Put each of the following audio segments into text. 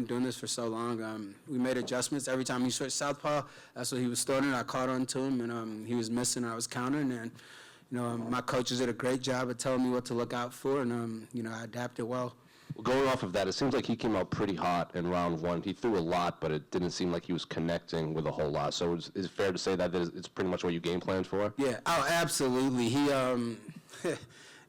doing this for so long. We made adjustments. Every time he switched southpaw, that's what he was throwing. I caught on to him, and he was missing, and I was countering. And, my coaches did a great job of telling me what to look out for, and, I adapted well. Going off of that, it seems like he came out pretty hot in round one. He threw a lot, but it didn't seem like he was connecting with a whole lot. So is it fair to say that it's pretty much what you game planned for? Yeah, absolutely. He,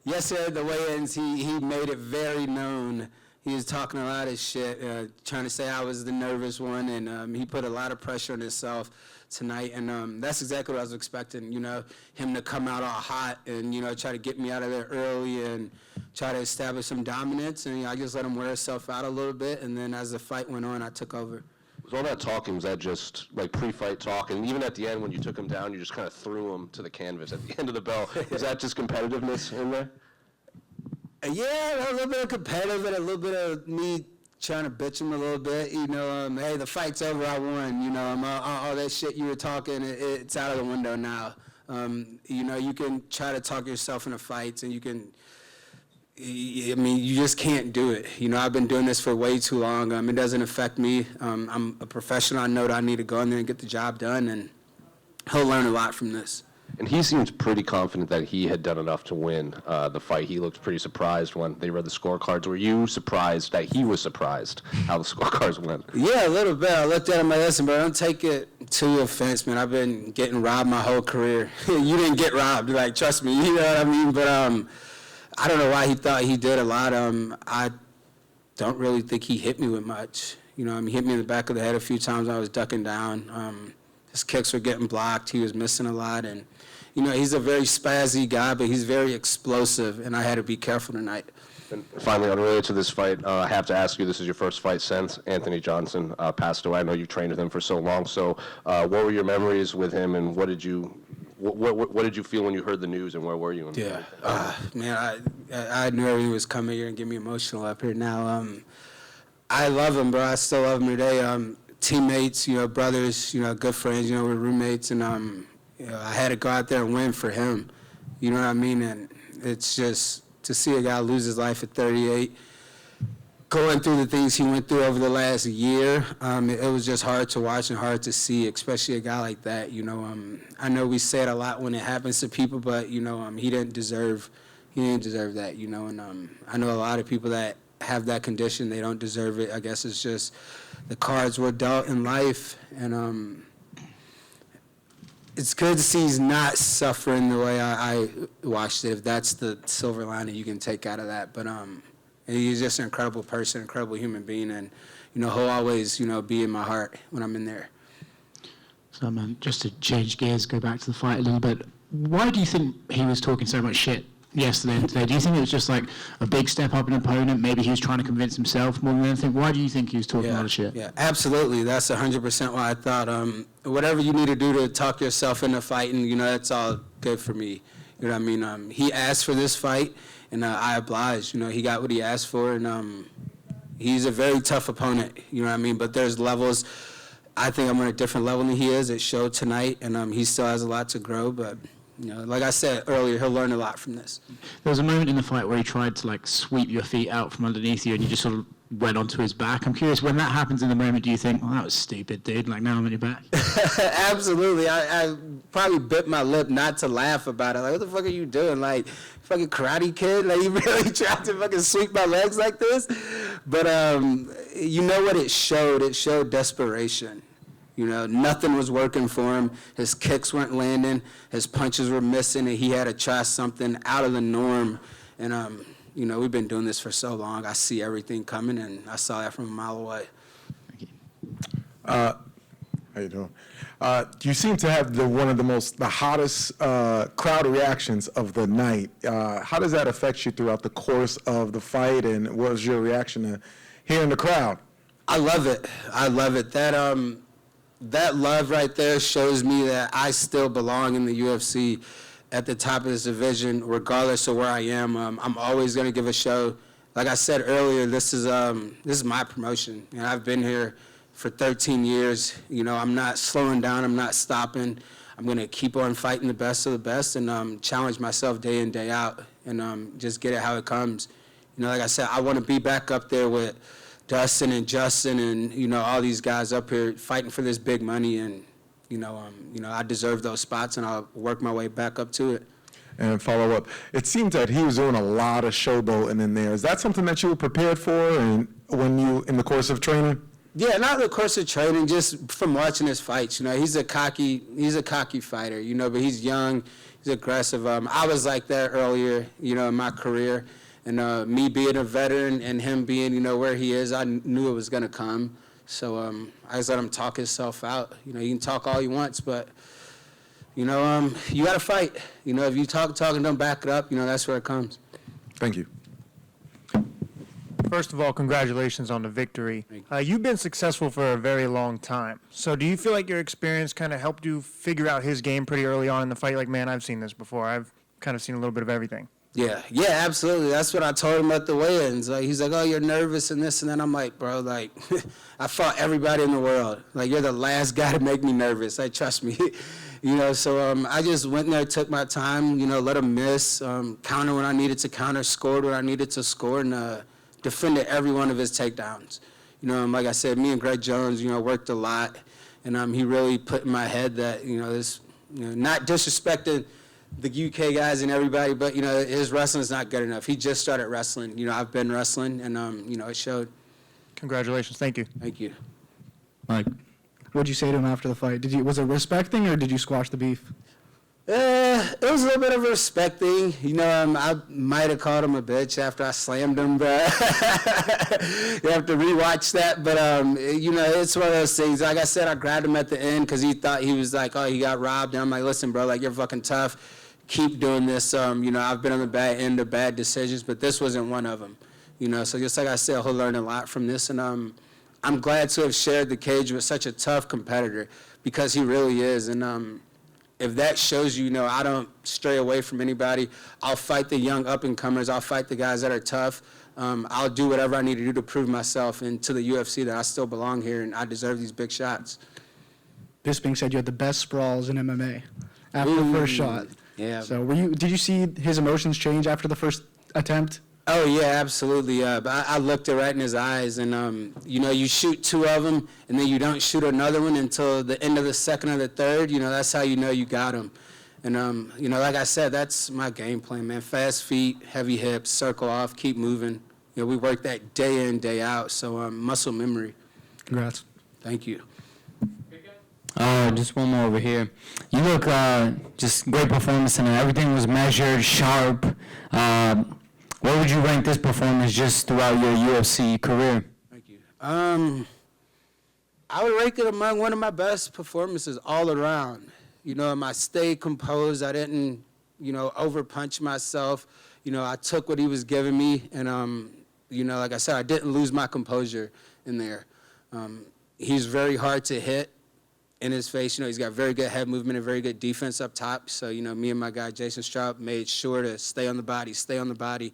yesterday, the weigh-ins, he made it very known. He was talking a lot of shit, trying to say I was the nervous one, and he put a lot of pressure on himself tonight, and that's exactly what I was expecting, him to come out all hot and, try to get me out of there early and try to establish some dominance, and I just let him wear himself out a little bit, and then as the fight went on, I took over. Was all that talking, was that just like pre-fight talk, and even at the end when you took him down, you just kind of threw him to the canvas at the end of the bell? Was that just competitiveness in there? Yeah, a little bit of competitive and a little bit of me trying to bitch him a little bit, hey, the fight's over, I won, all that shit you were talking, it's out of the window now. You can try to talk yourself into fights, and you just can't do it. I've been doing this for way too long. It doesn't affect me. I'm a professional. I know that I need to go in there and get the job done, and he'll learn a lot from this. And he seems pretty confident that he had done enough to win the fight. He looked pretty surprised when they read the scorecards. Were you surprised that he was surprised how the scorecards went? Yeah, a little bit. I looked at him and I listened, but don't take it to offense, man. I've been getting robbed my whole career. You didn't get robbed, trust me, you know what I mean? But I don't know why he thought he did a lot. I don't really think he hit me with much. He hit me in the back of the head a few times when I was ducking down. His kicks were getting blocked. He was missing a lot, and he's a very spazzy guy, but he's very explosive, and I had to be careful tonight. And finally, unrelated to this fight, I have to ask you, this is your first fight since Anthony Johnson passed away. I know you trained with him for so long. So what were your memories with him, and what did you feel when you heard the news, and where were you? Yeah, man, I knew everything was coming here and get me emotional up here now. I love him, bro. I still love him today. Teammates, brothers, good friends, we're roommates, and I had to go out there and win for him. You know what I mean? And it's just to see a guy lose his life at 38, going through the things he went through over the last year, it was just hard to watch and hard to see, especially a guy like that. I know we say it a lot when it happens to people, but he didn't deserve that. And I know a lot of people that have that condition, they don't deserve it. I guess it's just the cards were dealt in life, and it's good to see he's not suffering the way I watched it, if that's the silver lining you can take out of that. But he's just an incredible person, incredible human being, and he'll always be in my heart when I'm in there. So, man, just to change gears, go back to the fight a little bit. Why do you think he was talking so much shit yesterday and today? Do you think it was just like a big step up in opponent? Maybe he was trying to convince himself more than anything. Why do you think he was talking a lot of shit? Yeah, absolutely. That's 100% why I thought whatever you need to do to talk yourself into fighting, that's all good for me. You know what I mean? He asked for this fight, and I obliged. He got what he asked for, and he's a very tough opponent. You know what I mean? But there's levels. I think I'm on a different level than he is. It showed tonight, and he still has a lot to grow, but like I said earlier, he'll learn a lot from this. There was a moment in the fight where he tried to sweep your feet out from underneath you, and you just sort of went onto his back. I'm curious, when that happens in the moment, do you think, that was stupid, dude? Now I'm on your back. Absolutely. I probably bit my lip not to laugh about it. What the fuck are you doing? Fucking Karate Kid? You really tried to fucking sweep my legs like this? But you know what it showed? It showed desperation. Nothing was working for him. His kicks weren't landing. His punches were missing, and he had to try something out of the norm. And, we've been doing this for so long. I see everything coming, and I saw that from a mile away. Thank you. How you doing? You seem to have one of the hottest crowd reactions of the night. How does that affect you throughout the course of the fight, and what was your reaction to hearing the crowd? I love it. That love right there shows me that I still belong in the UFC at the top of this division, regardless of where I am. I'm always going to give a show. Like I said earlier, this is my promotion. I've been here for 13 years. I'm not slowing down. I'm not stopping. I'm going to keep on fighting the best of the best and challenge myself day in, day out, and just get it how it comes. Like I said, I want to be back up there with Dustin and Justin and, all these guys up here fighting for this big money. And, I deserve those spots, and I'll work my way back up to it. And follow up, it seems that he was doing a lot of showboating in there. Is that something that you were prepared for and in the course of training? Yeah, not in the course of training, just from watching his fights. He's a cocky fighter, but he's young, he's aggressive. I was like that earlier, in my career. And me being a veteran and him being, where he is, I knew it was going to come. So I just let him talk himself out. He can talk all he wants, but, you got to fight. If you talk and don't back it up, that's where it comes. Thank you. First of all, congratulations on the victory. You've been successful for a very long time. So do you feel like your experience kind of helped you figure out his game pretty early on in the fight? Like, man, I've seen this before. I've kind of seen a little bit of everything. Yeah, absolutely. That's what I told him at the weigh-ins. Like, he's like, oh, you're nervous and this and that. I'm like, bro, like, I fought everybody in the world. Like, you're the last guy to make me nervous. Like, trust me. So I just went in there, took my time, let him miss, counter when I needed to counter, scored when I needed to score, and defended every one of his takedowns. Like I said, me and Greg Jones, worked a lot, and he really put in my head that, this, not disrespecting the UK guys and everybody, but, his wrestling's not good enough. He just started wrestling. I've been wrestling, and, it showed. Congratulations. Thank you. Thank you. Mike. What'd you say to him after the fight? Was it respect thing, or did you squash the beef? It was a little bit of a respect thing. I might have called him a bitch after I slammed him, but you have to rewatch that. But, it's one of those things. Like I said, I grabbed him at the end because he thought he was like, oh, he got robbed. And I'm like, listen, bro, like, you're fucking tough. Keep doing this. I've been on the bad end of bad decisions, but this wasn't one of them. So just like I said, he'll learn a lot from this. And I'm glad to have shared the cage with such a tough competitor because he really is. And if that shows you, I don't stray away from anybody. I'll fight the young up-and-comers. I'll fight the guys that are tough. I'll do whatever I need to do to prove myself and to the UFC that I still belong here and I deserve these big shots. This being said, you had the best sprawls in MMA after the first shot. Yeah. So did you see his emotions change after the first attempt? Oh, yeah, absolutely. But I looked it right in his eyes, and, you shoot two of them, and then you don't shoot another one until the end of the second or the third. That's how you know you got him. And, like I said, that's my game plan, man. Fast feet, heavy hips, circle off, keep moving. We work that day in, day out, so muscle memory. Congrats. Thank you. Just one more over here. You look just great performance, and everything was measured, sharp. What would you rank this performance just throughout your UFC career? Thank you. I would rank it among one of my best performances all around. I stayed composed. I didn't, overpunch myself. I took what he was giving me, and, like I said, I didn't lose my composure in there. He's very hard to hit in his face. He's got very good head movement and very good defense up top. So, me and my guy, Jason Straub, made sure to stay on the body,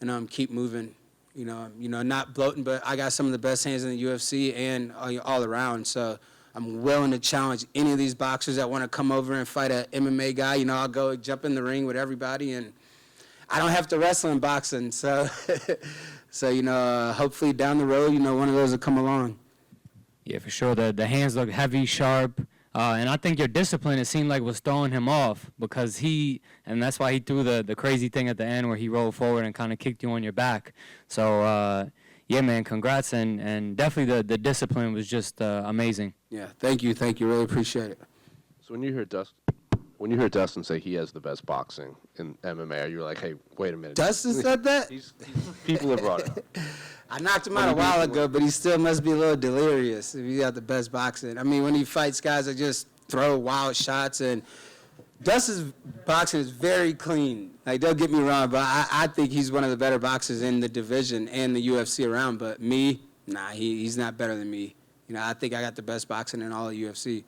and keep moving. Not bloating, but I got some of the best hands in the UFC and all around. So I'm willing to challenge any of these boxers that want to come over and fight an MMA guy. I'll go jump in the ring with everybody, and I don't have to wrestle in boxing. So, hopefully down the road, one of those will come along. Yeah, for sure. The hands look heavy, sharp. And I think your discipline, it seemed like, was throwing him off because and that's why he threw the crazy thing at the end where he rolled forward and kind of kicked you on your back. So, yeah, man, congrats. And definitely the discipline was just amazing. Yeah, thank you. Really appreciate it. So when you hear Dustin say he has the best boxing in MMA, you're like, hey, wait a minute. Dustin said that? People have brought it up. I knocked him out a while ago, but he still must be a little delirious if he got the best boxing. I mean, when he fights guys that just throw wild shots, and Dustin's boxing is very clean. Like, don't get me wrong, but I think he's one of the better boxers in the division and the UFC around. But me, nah, he's not better than me. I think I got the best boxing in all of UFC.